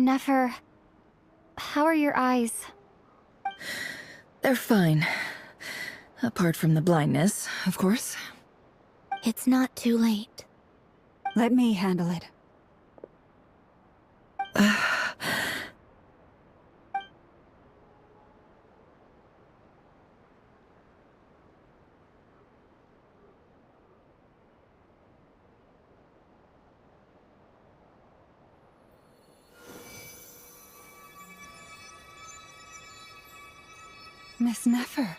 Nefer, how are your eyes? They're fine. Apart from the blindness, of course. It's not too late. Let me handle it. Miss Nefer,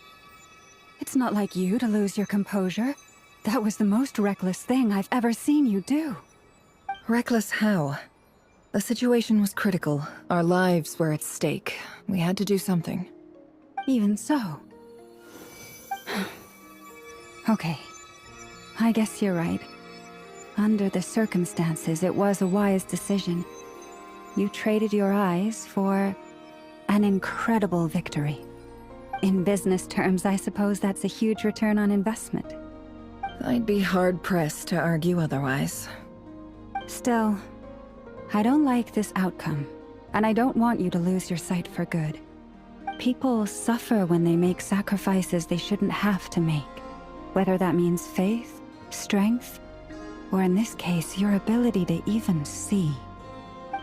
it's not like you to lose your composure. That was the most reckless thing I've ever seen you do. Reckless how? The situation was critical. Our lives were at stake. We had to do something. Even so. Okay. I guess you're right. Under the circumstances, it was a wise decision. You traded your eyes for an incredible victory. In business terms, I suppose that's a huge return on investment. I'd be hard-pressed to argue otherwise. Still, I don't like this outcome, and I don't want you to lose your sight for good. People suffer when they make sacrifices they shouldn't have to make, whether that means faith, strength, or in this case, your ability to even see.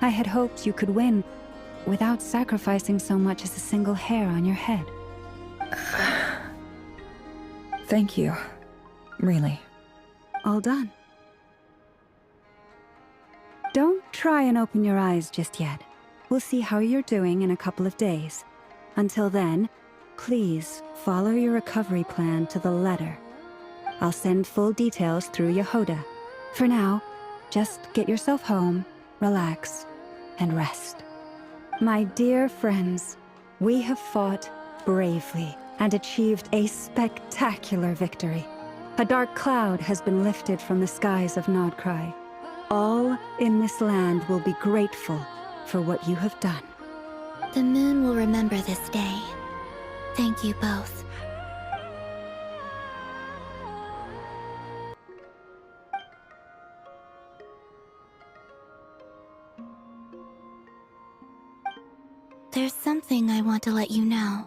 I had hoped you could win without sacrificing so much as a single hair on your head. Thank you. Really. All done. Don't try and open your eyes just yet. We'll see how you're doing in a couple of days. Until then, please follow your recovery plan to the letter. I'll send full details through Yehoda. For now, just get yourself home, relax, and rest. My dear friends, we have fought bravely and achieved a spectacular victory. A dark cloud has been lifted from the skies of Nodcry. All in this land will be grateful for what you have done. The moon will remember this day. Thank you both. There's something I want to let you know.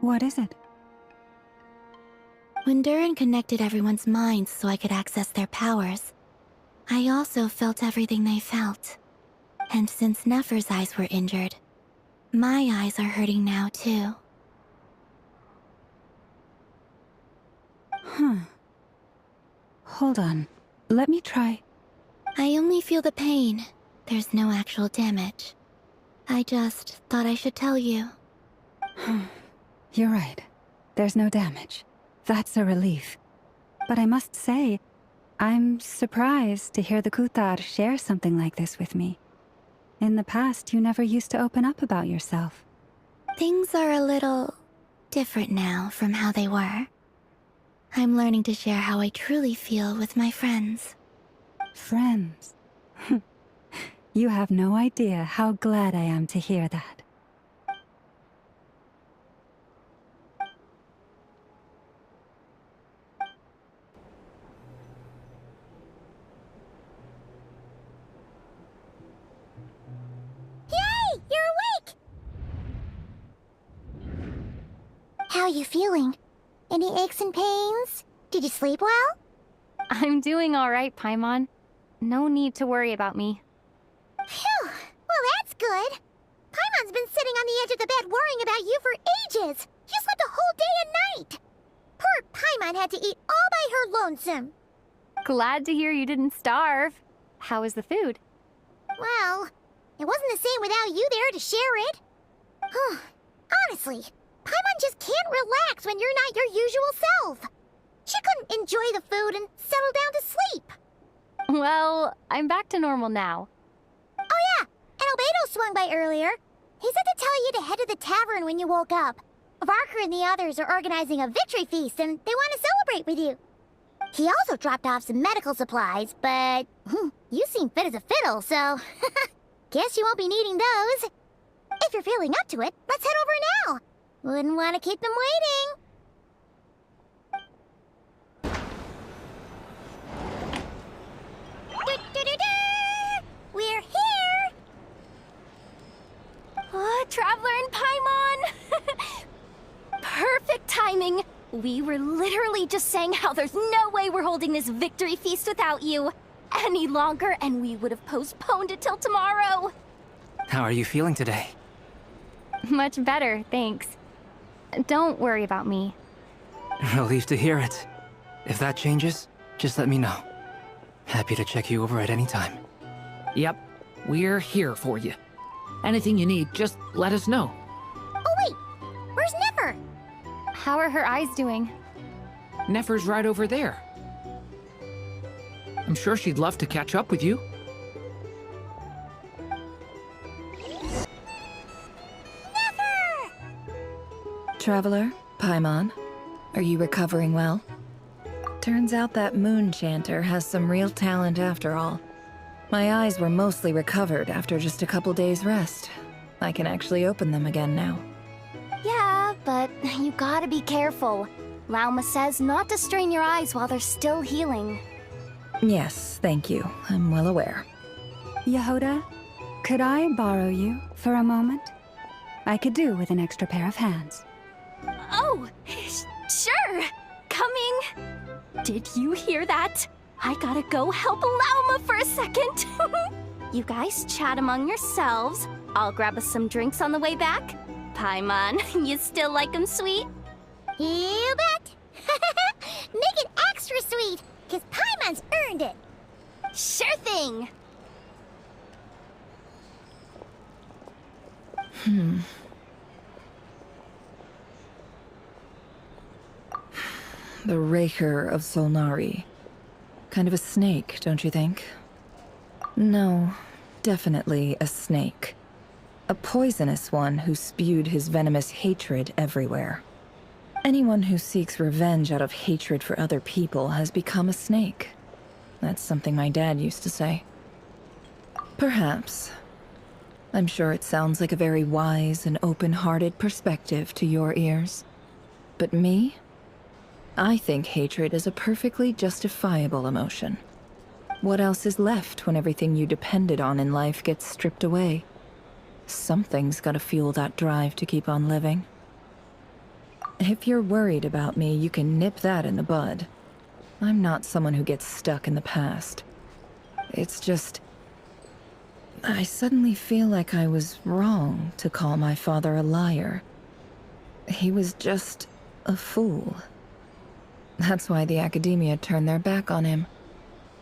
What is it? When Durin connected everyone's minds so I could access their powers, I also felt everything they felt. And since Nefer's eyes were injured, my eyes are hurting now too. Huh. Hold on. Let me try. I only feel the pain. There's no actual damage. I just thought I should tell you. You're right. There's no damage. That's a relief. But I must say, I'm surprised to hear the Kuthar share something like this with me. In the past, you never used to open up about yourself. Things are a little different now from how they were. I'm learning to share how I truly feel with my friends. Friends? You have no idea how glad I am to hear that. Yay! You're awake! How are you feeling? Any aches and pains? Did you sleep well? I'm doing all right, Paimon. No need to worry about me. Phew! Well, that's good. Paimon's been sitting on the edge of the bed worrying about you for ages. You slept a whole day and night. Poor Paimon had to eat all by her lonesome. Glad to hear you didn't starve. How was the food? Well, it wasn't the same without you there to share it. Honestly, Paimon just can't relax when you're not your usual self. She couldn't enjoy the food and settle down to sleep. Well, I'm back to normal now. Oh yeah, and Albedo swung by earlier. He said to tell you to head to the tavern when you woke up. Varker and the others are organizing a victory feast and they want to celebrate with you. He also dropped off some medical supplies, but you seem fit as a fiddle, so guess you won't be needing those. If you're feeling up to it, let's head over now. Wouldn't want to keep them waiting. Traveler and Paimon! Perfect timing! We were literally just saying how there's no way we're holding this victory feast without you any longer, and we would have postponed it till tomorrow. How are you feeling today? Much better, thanks. Don't worry about me. Relieved to hear it. If that changes, just let me know. Happy to check you over at any time. Yep, we're here for you. Anything you need, just let us know. Oh wait, where's Nefer? How are her eyes doing? Nefer's right over there. I'm sure she'd love to catch up with you. Nefer! Traveler, Paimon, are you recovering well? Turns out that moon chanter has some real talent after all. My eyes were mostly recovered after just a couple days' rest. I can actually open them again now. Yeah, but you gotta be careful. Lauma says not to strain your eyes while they're still healing. Yes, thank you. I'm well aware. Yehoda, could I borrow you for a moment? I could do with an extra pair of hands. Oh, sure! Coming! Did you hear that? I gotta go help Lauma for a second. You guys chat among yourselves. I'll grab us some drinks on the way back. Paimon, you still like 'em sweet? You bet! Make it extra sweet, because Paimon's earned it! Sure thing! The Raker of Solnari. Kind of a snake, don't you think? No, definitely a snake. A poisonous one who spewed his venomous hatred everywhere. Anyone who seeks revenge out of hatred for other people has become a snake. That's something my dad used to say. Perhaps. I'm sure it sounds like a very wise and open-hearted perspective to your ears. But me? I think hatred is a perfectly justifiable emotion. What else is left when everything you depended on in life gets stripped away? Something's gotta fuel that drive to keep on living. If you're worried about me, you can nip that in the bud. I'm not someone who gets stuck in the past. It's just... I suddenly feel like I was wrong to call my father a liar. He was just a fool. That's why the Academia turned their back on him,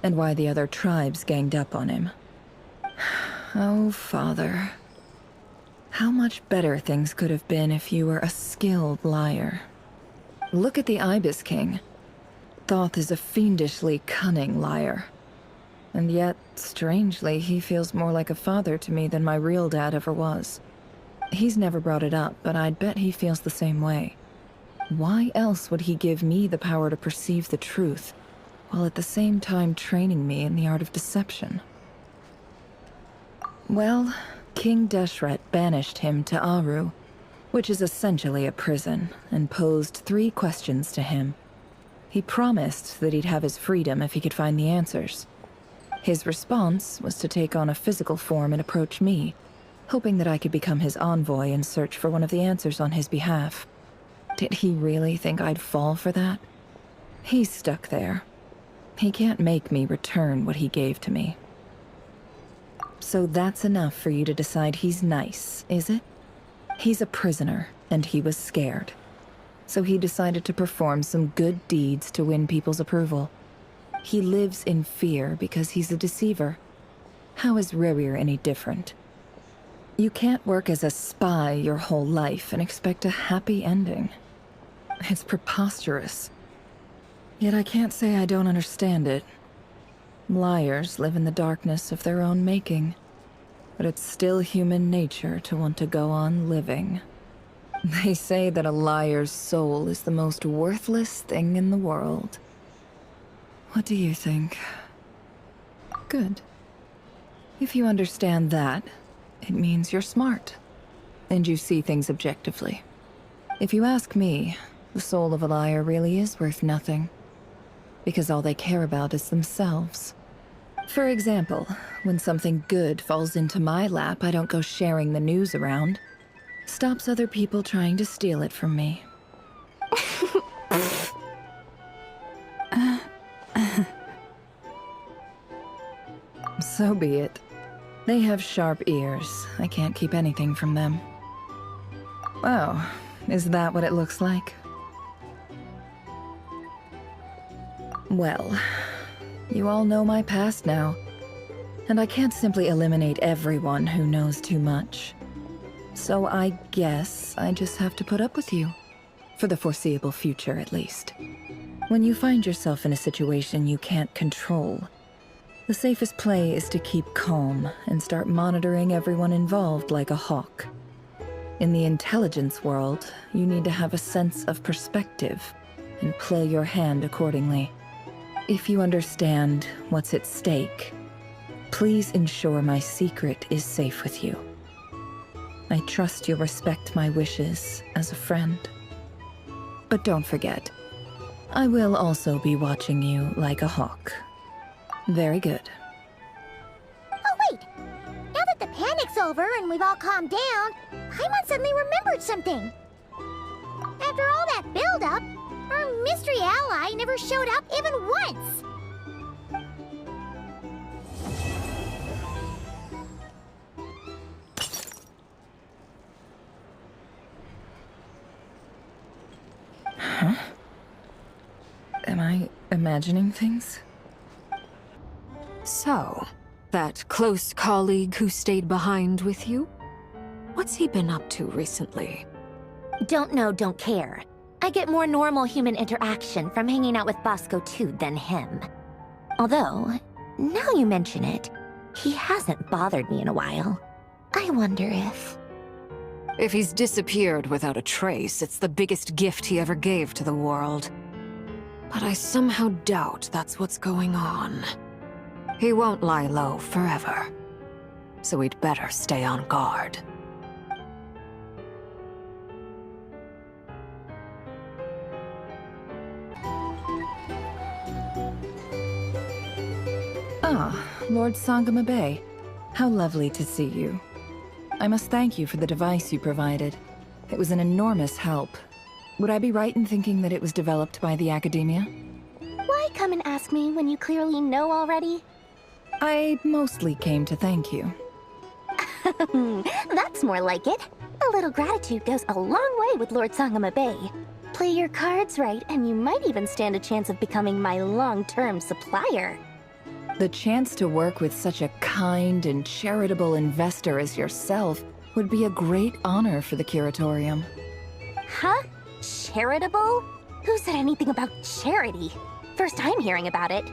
and why the other tribes ganged up on him. Oh, Father. How much better things could have been if you were a skilled liar. Look at the Ibis King. Thoth is a fiendishly cunning liar. And yet, strangely, he feels more like a father to me than my real dad ever was. He's never brought it up, but I'd bet he feels the same way. Why else would he give me the power to perceive the truth, while at the same time training me in the art of deception? Well, King Deshret banished him to Aru, which is essentially a prison, and posed 3 questions to him. He promised that he'd have his freedom if he could find the answers. His response was to take on a physical form and approach me, hoping that I could become his envoy and search for one of the answers on his behalf. Did he really think I'd fall for that? He's stuck there. He can't make me return what he gave to me. So that's enough for you to decide he's nice, is it? He's a prisoner, and he was scared. So he decided to perform some good deeds to win people's approval. He lives in fear because he's a deceiver. How is Rerir any different? You can't work as a spy your whole life and expect a happy ending. It's preposterous. Yet I can't say I don't understand it. Liars live in the darkness of their own making. But it's still human nature to want to go on living. They say that a liar's soul is the most worthless thing in the world. What do you think? Good. If you understand that, it means you're smart. And you see things objectively. If you ask me, the soul of a liar really is worth nothing. Because all they care about is themselves. For example, when something good falls into my lap, I don't go sharing the news around. Stops other people trying to steal it from me. So be it. They have sharp ears. I can't keep anything from them. Oh, is that what it looks like? Well, you all know my past now, and I can't simply eliminate everyone who knows too much. So I guess I just have to put up with you. For the foreseeable future, at least. When you find yourself in a situation you can't control, the safest play is to keep calm and start monitoring everyone involved like a hawk. In the intelligence world, you need to have a sense of perspective and play your hand accordingly. If you understand what's at stake, please ensure my secret is safe with you. I trust you'll respect my wishes as a friend. But don't forget, I will also be watching you like a hawk. Very good. Oh, wait! Now that the panic's over and we've all calmed down, Paimon suddenly remembered something. After all that build-up, our mystery ally never showed up even once! Huh? Am I imagining things? So, that close colleague who stayed behind with you? What's he been up to recently? Don't know, don't care. I get more normal human interaction from hanging out with Bosco too than him. Although, now you mention it, he hasn't bothered me in a while. I wonder if... If he's disappeared without a trace, it's the biggest gift he ever gave to the world. But I somehow doubt that's what's going on. He won't lie low forever. So we'd better stay on guard. Ah, Lord Sangama Bay. How lovely to see you. I must thank you for the device you provided. It was an enormous help. Would I be right in thinking that it was developed by the Academia? Why come and ask me when you clearly know already? I mostly came to thank you. That's more like it. A little gratitude goes a long way with Lord Sangama Bay. Play your cards right, and you might even stand a chance of becoming my long-term supplier. The chance to work with such a kind and charitable investor as yourself would be a great honor for the Curatorium. Huh? Charitable? Who said anything about charity? First time hearing about it.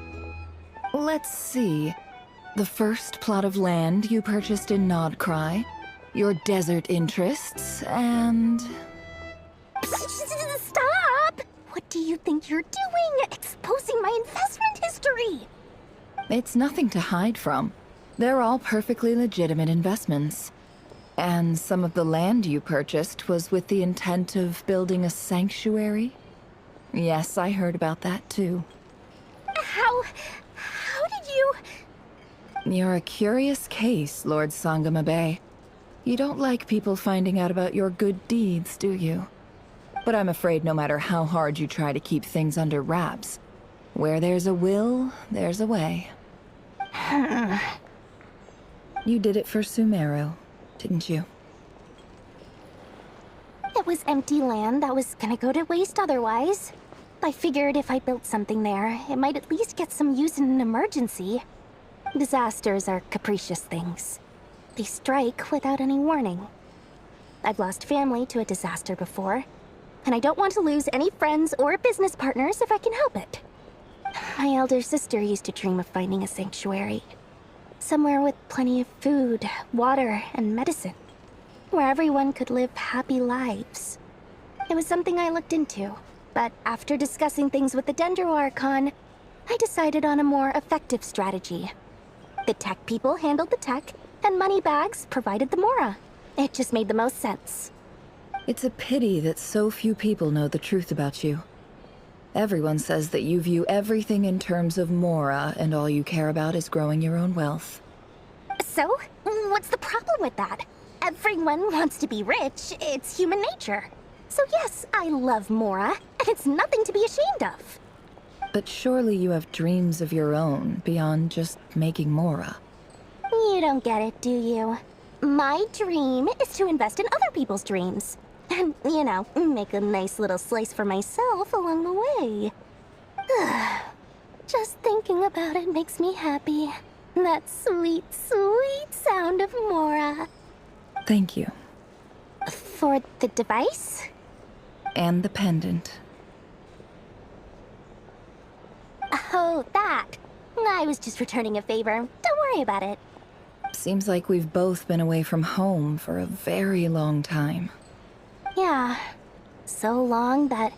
Let's see. The first plot of land you purchased in Nodcry, your desert interests, and... Stop! What do you think you're doing? Exposing my investment history! It's nothing to hide from. They're all perfectly legitimate investments. And some of the land you purchased was with the intent of building a sanctuary? Yes, I heard about that too. How did you... You're a curious case, Lord Sangama Bay. You don't like people finding out about your good deeds, do you? But I'm afraid no matter how hard you try to keep things under wraps, where there's a will, there's a way. You did it for Sumeru, didn't you? It was empty land that was gonna go to waste otherwise. I figured if I built something there, it might at least get some use in an emergency. Disasters are capricious things. They strike without any warning. I've lost family to a disaster before, and I don't want to lose any friends or business partners if I can help it. My elder sister used to dream of finding a sanctuary. Somewhere with plenty of food, water, and medicine. Where everyone could live happy lives. It was something I looked into, but after discussing things with the Dendro Archon, I decided on a more effective strategy. The tech people handled the tech, and Moneybags provided the Mora. It just made the most sense. It's a pity that so few people know the truth about you. Everyone says that you view everything in terms of Mora, and all you care about is growing your own wealth. So, what's the problem with that? Everyone wants to be rich. It's human nature. So yes, I love Mora, and it's nothing to be ashamed of. But surely you have dreams of your own beyond just making Mora. You don't get it, do you? My dream is to invest in other people's dreams. And, you know, make a nice little slice for myself along the way. Just thinking about it makes me happy. That sweet, sweet sound of Mora. Thank you. For the device? And the pendant. Oh, that. I was just returning a favor. Don't worry about it. Seems like we've both been away from home for a very long time. Yeah. So long that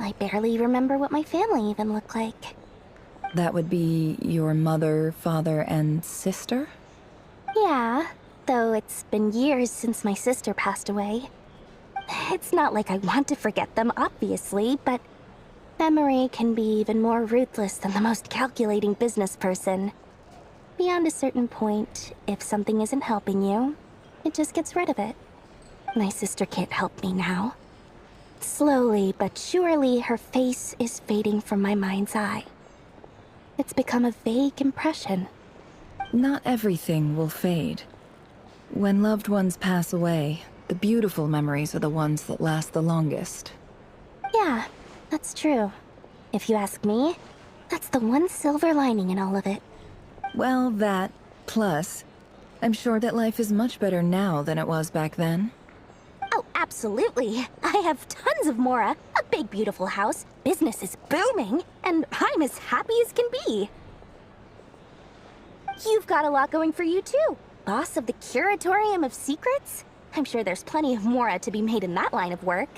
I barely remember what my family even looked like. That would be your mother, father, and sister? Yeah, though it's been years since my sister passed away. It's not like I want to forget them, obviously, but memory can be even more ruthless than the most calculating business person. Beyond a certain point, if something isn't helping you, it just gets rid of it. My sister can't help me now. Slowly but surely, her face is fading from my mind's eye. It's become a vague impression. Not everything will fade. When loved ones pass away, the beautiful memories are the ones that last the longest. Yeah, that's true. If you ask me, that's the one silver lining in all of it. Well, that, plus, I'm sure that life is much better now than it was back then. Oh, absolutely. I have tons of Mora, a big beautiful house, business is booming, and I'm as happy as can be. You've got a lot going for you too. Boss of the Curatorium of Secrets? I'm sure there's plenty of Mora to be made in that line of work.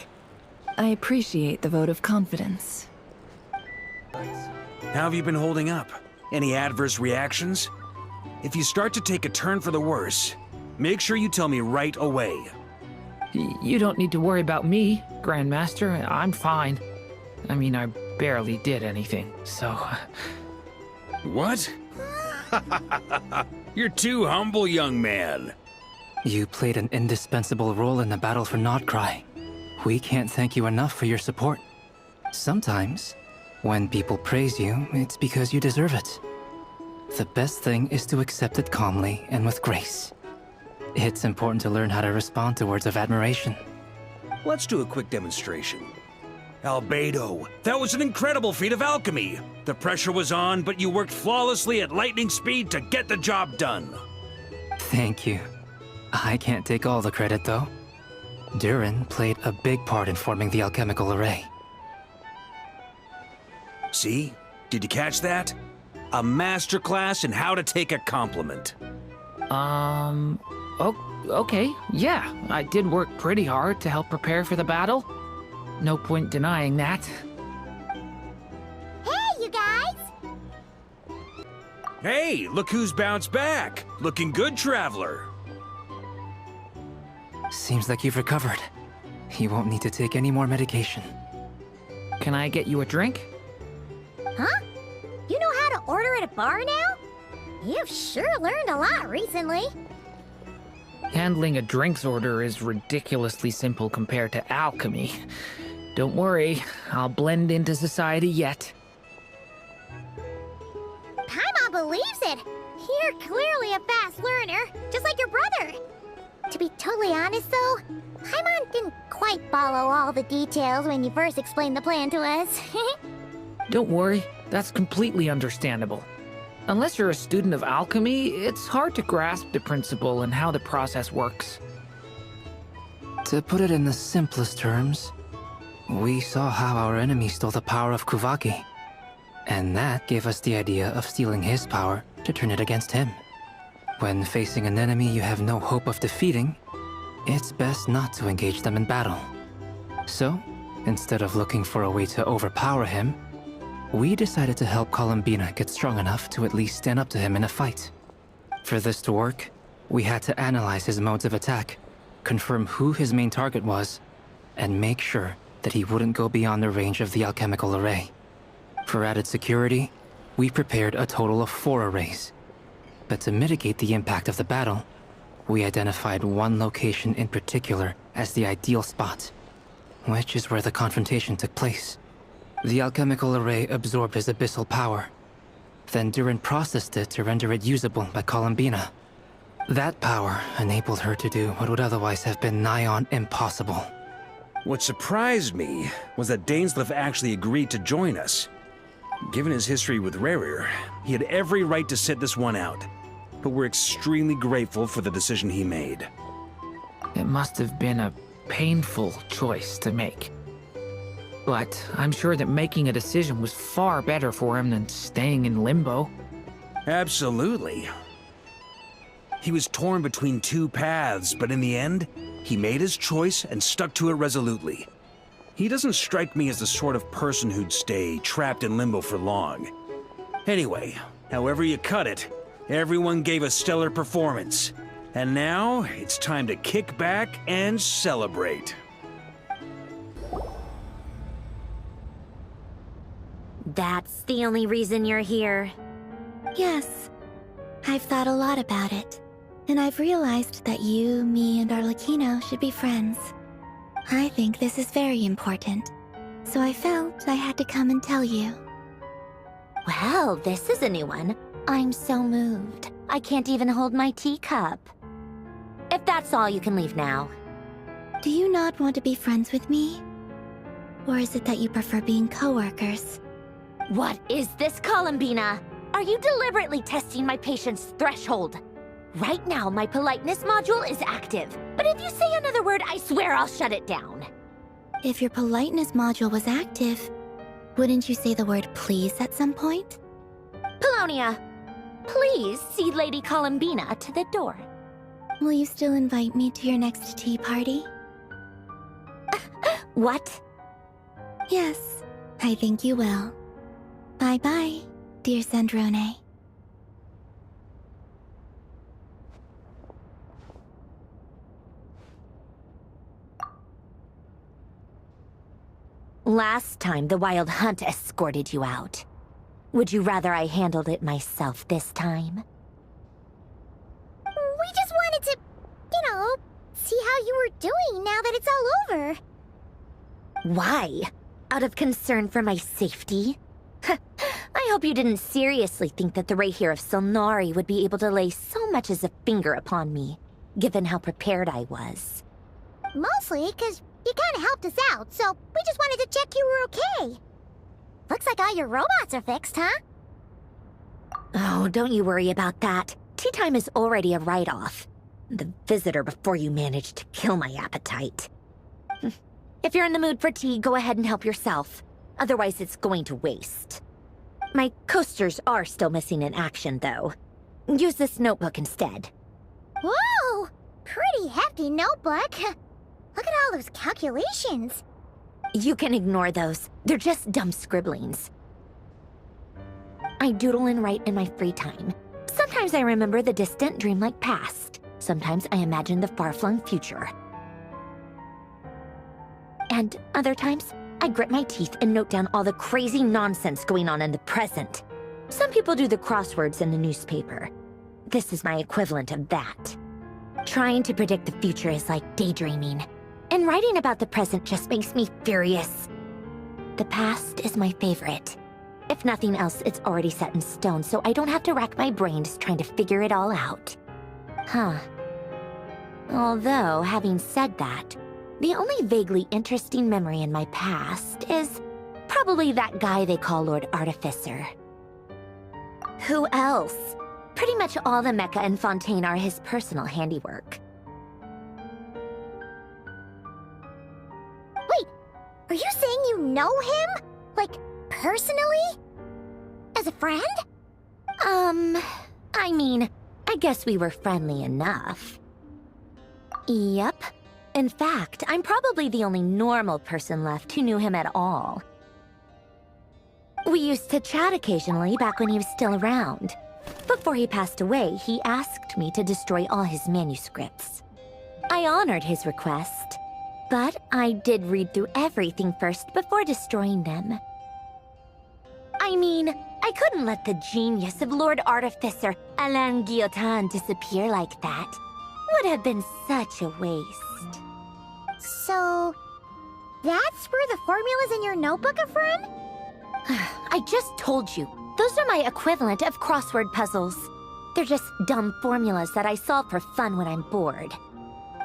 I appreciate the vote of confidence. How have you been holding up? Any adverse reactions? If you start to take a turn for the worse, make sure you tell me right away. You don't need to worry about me, Grandmaster. I'm fine. I mean, I barely did anything, so... What? You're too humble, young man. You played an indispensable role in the battle for Nodcry. We can't thank you enough for your support. Sometimes, when people praise you, it's because you deserve it. The best thing is to accept it calmly and with grace. It's important to learn how to respond to words of admiration. Let's do a quick demonstration. Albedo, that was an incredible feat of alchemy. The pressure was on, but you worked flawlessly at lightning speed to get the job done. Thank you. I can't take all the credit, though. Durin played a big part in forming the alchemical array. See? Did you catch that? A masterclass in how to take a compliment. Okay, yeah. I did work pretty hard to help prepare for the battle. No point denying that. Hey, you guys! Hey, look who's bounced back. Looking good, Traveler. Seems like you've recovered. You won't need to take any more medication. Can I get you a drink? Huh? You know how to order at a bar now? You've sure learned a lot recently. Handling a drinks order is ridiculously simple compared to alchemy. Don't worry, I'll blend into society yet. Paimon believes it. You're clearly a fast learner, just like your brother. To be totally honest, though, Paimon didn't quite follow all the details when you first explained the plan to us. Don't worry, that's completely understandable. Unless you're a student of alchemy, it's hard to grasp the principle and how the process works. To put it in the simplest terms, we saw how our enemy stole the power of Kuvaki. And that gave us the idea of stealing his power to turn it against him. When facing an enemy you have no hope of defeating, it's best not to engage them in battle. So, instead of looking for a way to overpower him, we decided to help Columbina get strong enough to at least stand up to him in a fight. For this to work, we had to analyze his modes of attack, confirm who his main target was, and make sure that he wouldn't go beyond the range of the alchemical array. For added security, we prepared a total of 4 arrays. But to mitigate the impact of the battle, we identified one location in particular as the ideal spot, which is where the confrontation took place. The alchemical array absorbed his abyssal power. Then Durin processed it to render it usable by Columbina. That power enabled her to do what would otherwise have been nigh on impossible. What surprised me was that Dainsleif actually agreed to join us. Given his history with Rerir, he had every right to sit this one out. But we're extremely grateful for the decision he made. It must have been a painful choice to make. But I'm sure that making a decision was far better for him than staying in limbo. Absolutely. He was torn between two paths, but in the end, he made his choice and stuck to it resolutely. He doesn't strike me as the sort of person who'd stay trapped in limbo for long. Anyway, however you cut it, everyone gave a stellar performance. And now, it's time to kick back and celebrate. That's the only reason you're here. Yes. I've thought a lot about it. And I've realized that you, me, and Arlecchino should be friends. I think this is very important. So I felt I had to come and tell you. Well, this is a new one. I'm so moved. I can't even hold my teacup. If that's all, you can leave now. Do you not want to be friends with me? Or is it that you prefer being co-workers? What is this, Columbina? Are you deliberately testing my patience threshold? Right now, my politeness module is active. But if you say another word, I swear I'll shut it down. If your politeness module was active, wouldn't you say the word please at some point? Polonia, please see Lady Columbina to the door. Will you still invite me to your next tea party? What? Yes, I think you will. Bye-bye, dear Sandrone. Last time, the Wild Hunt escorted you out. Would you rather I handled it myself this time? We just wanted to, see how you were doing now that it's all over. Why? Out of concern for my safety? I hope you didn't seriously think that the Rayhir of Solnari would be able to lay so much as a finger upon me, given how prepared I was. Mostly because you kind of helped us out, so we just wanted to check you were okay. Looks like all your robots are fixed, huh? Oh, don't you worry about that. Tea time is already a write-off. The visitor before you managed to kill my appetite. If you're in the mood for tea, go ahead and help yourself. Otherwise, it's going to waste. My coasters are still missing in action, though. Use this notebook instead. Whoa! Pretty hefty notebook. Look at all those calculations. You can ignore those. They're just dumb scribblings. I doodle and write in my free time. Sometimes I remember the distant, dreamlike past. Sometimes I imagine the far-flung future. And other times, I grit my teeth and note down all the crazy nonsense going on in the present. Some people do the crosswords in the newspaper. This is my equivalent of that. Trying to predict the future is like daydreaming. And writing about the present just makes me furious. The past is my favorite. If nothing else, it's already set in stone, so I don't have to rack my brains trying to figure it all out. Huh. Although, having said that, the only vaguely interesting memory in my past is probably that guy they call Lord Artificer. Who else? Pretty much all the mecha and Fontaine are his personal handiwork. Wait, are you saying you know him? Like, personally? As a friend? I mean, I guess we were friendly enough. Yep. In fact, I'm probably the only normal person left who knew him at all. We used to chat occasionally back when he was still around. Before he passed away, he asked me to destroy all his manuscripts. I honored his request, but I did read through everything first before destroying them. I mean, I couldn't let the genius of Lord Artificer Alain Guillotin disappear like that. Would have been such a waste. So, that's where the formulas in your notebook are from? I just told you. Those are my equivalent of crossword puzzles. They're just dumb formulas that I solve for fun when I'm bored.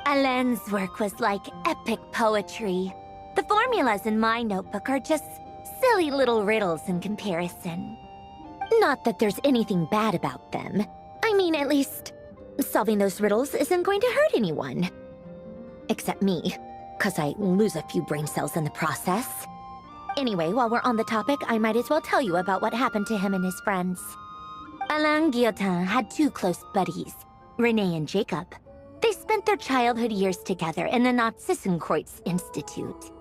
Alain's work was like epic poetry. The formulas in my notebook are just silly little riddles in comparison. Not that there's anything bad about them. I mean, at least, solving those riddles isn't going to hurt anyone. Except me, 'cause I lose a few brain cells in the process. Anyway, while we're on the topic, I might as well tell you about what happened to him and his friends. Alain Guillotin had two close buddies, Renee and Jacob. They spent their childhood years together in the Narzissenkreuz Institute.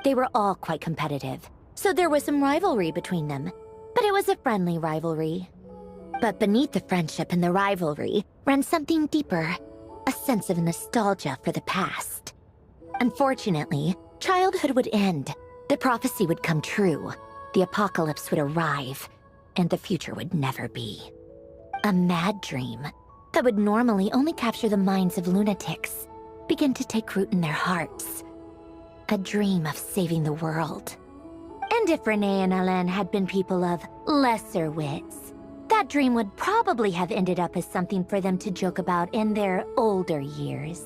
They were all quite competitive, so there was some rivalry between them, but it was a friendly rivalry. But beneath the friendship and the rivalry ran something deeper, a sense of nostalgia for the past. Unfortunately, childhood would end, the prophecy would come true, the apocalypse would arrive, and the future would never be. A mad dream that would normally only capture the minds of lunatics began to take root in their hearts. A dream of saving the world. And if Renee and Alain had been people of lesser wits, that dream would probably have ended up as something for them to joke about in their older years.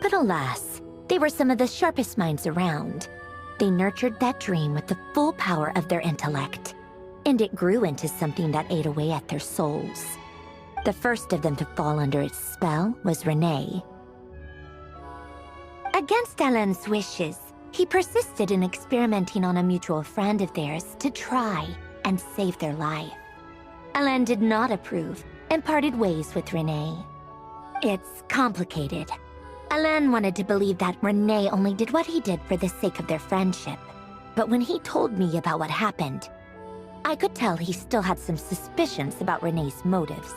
But alas, they were some of the sharpest minds around. They nurtured that dream with the full power of their intellect, and it grew into something that ate away at their souls. The first of them to fall under its spell was Renee. Against Alain's wishes, he persisted in experimenting on a mutual friend of theirs to try and save their life. Alain did not approve and parted ways with Renee. It's complicated. Alain wanted to believe that Renee only did what he did for the sake of their friendship. But when he told me about what happened, I could tell he still had some suspicions about Renee's motives.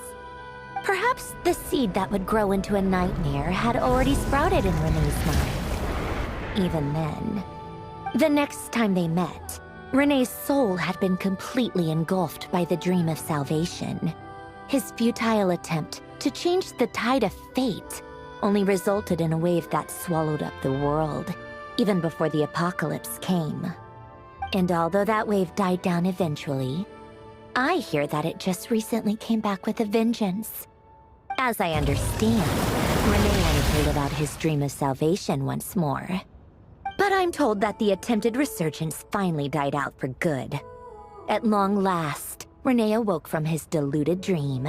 Perhaps the seed that would grow into a nightmare had already sprouted in Renee's mind. Even then, the next time they met, Renee's soul had been completely engulfed by the dream of salvation. His futile attempt to change the tide of fate only resulted in a wave that swallowed up the world, even before the apocalypse came. And although that wave died down eventually, I hear that it just recently came back with a vengeance. As I understand, Renee wanted to live out his dream of salvation once more. But I'm told that the attempted resurgence finally died out for good. At long last, Renee awoke from his deluded dream.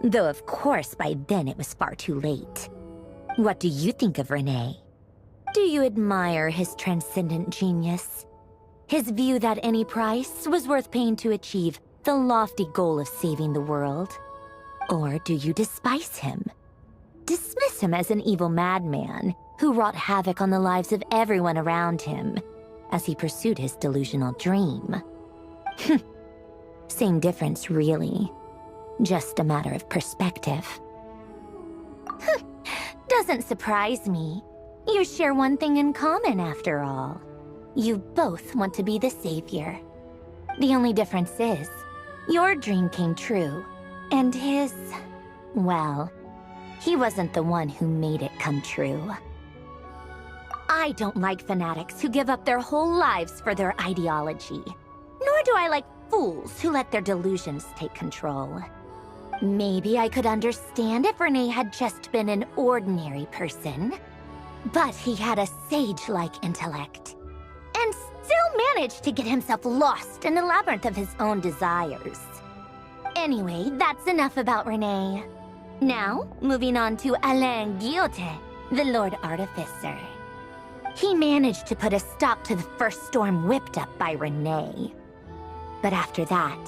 Though of course by then it was far too late. What do you think of Renee? Do you admire his transcendent genius? His view that any price was worth paying to achieve the lofty goal of saving the world? Or do you despise him? Dismiss him as an evil madman who wrought havoc on the lives of everyone around him as he pursued his delusional dream? Same difference, really. Just a matter of perspective. Doesn't surprise me. You share one thing in common, after all. You both want to be the savior. The only difference is, your dream came true, and his, well, he wasn't the one who made it come true. I don't like fanatics who give up their whole lives for their ideology. Nor do I like fools who let their delusions take control. Maybe I could understand if Renee had just been an ordinary person. But he had a sage-like intellect. And still managed to get himself lost in the labyrinth of his own desires. Anyway, that's enough about Renee. Now, moving on to Alain Guillotin, the Lord Artificer. He managed to put a stop to the first storm whipped up by Renee. But after that,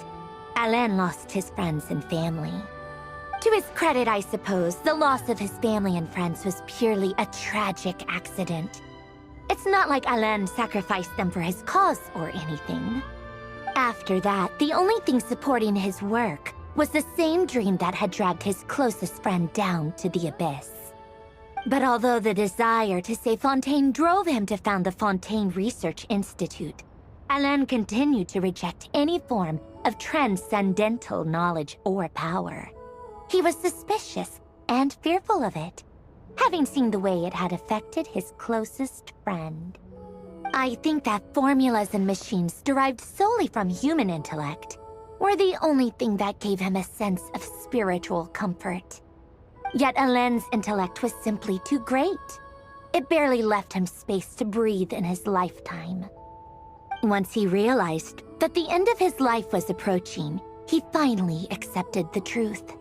Alain lost his friends and family. To his credit, I suppose, the loss of his family and friends was purely a tragic accident. It's not like Alain sacrificed them for his cause or anything. After that, the only thing supporting his work was the same dream that had dragged his closest friend down to the abyss. But although the desire to save Fontaine drove him to found the Fontaine Research Institute, Alain continued to reject any form of transcendental knowledge or power. He was suspicious and fearful of it, having seen the way it had affected his closest friend. I think that formulas and machines derived solely from human intellect were the only thing that gave him a sense of spiritual comfort. Yet Alain's intellect was simply too great. It barely left him space to breathe in his lifetime. Once he realized that the end of his life was approaching, he finally accepted the truth.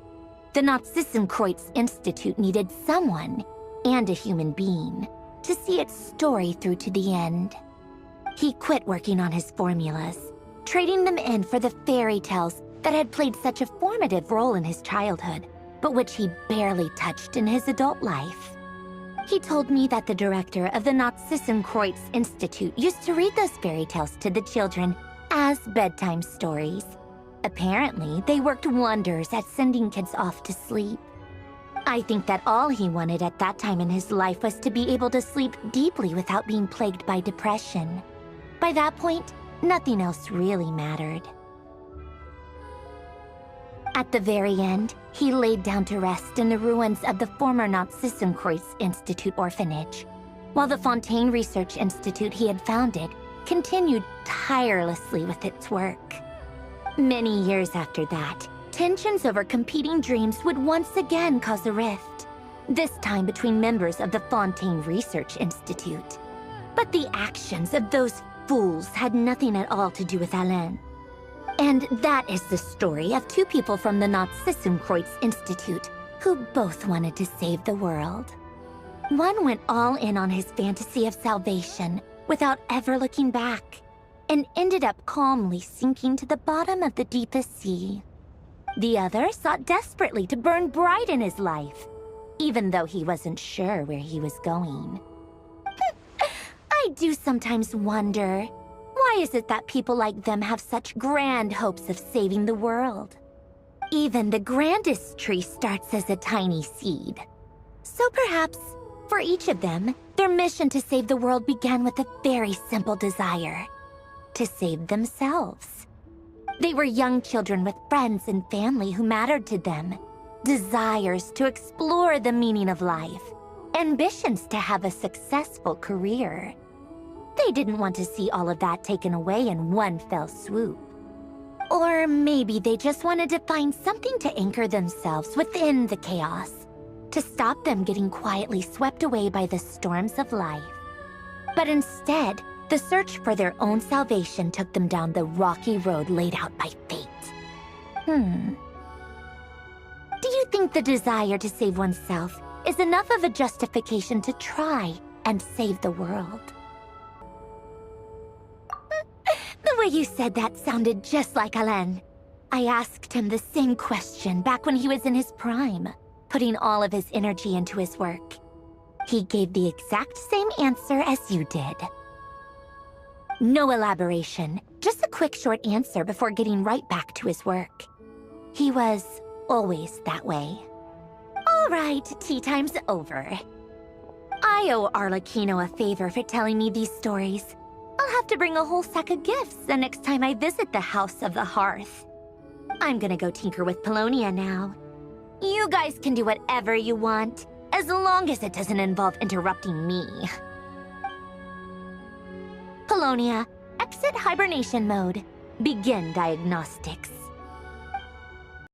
The Nazissenkreuz Institute needed someone, and a human being, to see its story through to the end. He quit working on his formulas, trading them in for the fairy tales that had played such a formative role in his childhood, but which he barely touched in his adult life. He told me that the director of the Nazissenkreuz Institute used to read those fairy tales to the children as bedtime stories. Apparently, they worked wonders at sending kids off to sleep. I think that all he wanted at that time in his life was to be able to sleep deeply without being plagued by depression. By that point, nothing else really mattered. At the very end, he laid down to rest in the ruins of the former Nazissenkreuz Institute orphanage, while the Fontaine Research Institute he had founded continued tirelessly with its work. Many years after that, tensions over competing dreams would once again cause a rift, this time between members of the Fontaine Research Institute. But the actions of those fools had nothing at all to do with Alain. And that is the story of two people from the Nazissenkreuz Institute who both wanted to save the world. One went all in on his fantasy of salvation without ever looking back, and ended up calmly sinking to the bottom of the deepest sea. The other sought desperately to burn bright in his life, even though he wasn't sure where he was going. I do sometimes wonder, why is it that people like them have such grand hopes of saving the world? Even the grandest tree starts as a tiny seed. So perhaps, for each of them, their mission to save the world began with a very simple desire: to save themselves. They were young children with friends and family who mattered to them, desires to explore the meaning of life, ambitions to have a successful career. They didn't want to see all of that taken away in one fell swoop. Or maybe they just wanted to find something to anchor themselves within the chaos, to stop them getting quietly swept away by the storms of life. But instead, the search for their own salvation took them down the rocky road laid out by fate. Do you think the desire to save oneself is enough of a justification to try and save the world? The way you said that sounded just like Alain. I asked him the same question back when he was in his prime, putting all of his energy into his work. He gave the exact same answer as you did. No elaboration, just a quick short answer before getting right back to his work. He was always that way. All right, tea time's over. I owe Arlecchino a favor for telling me these stories. I'll have to bring a whole sack of gifts the next time I visit the House of the Hearth. I'm gonna go tinker with Polonia now. You guys can do whatever you want, as long as it doesn't involve interrupting me. Polonia, exit hibernation mode. Begin diagnostics.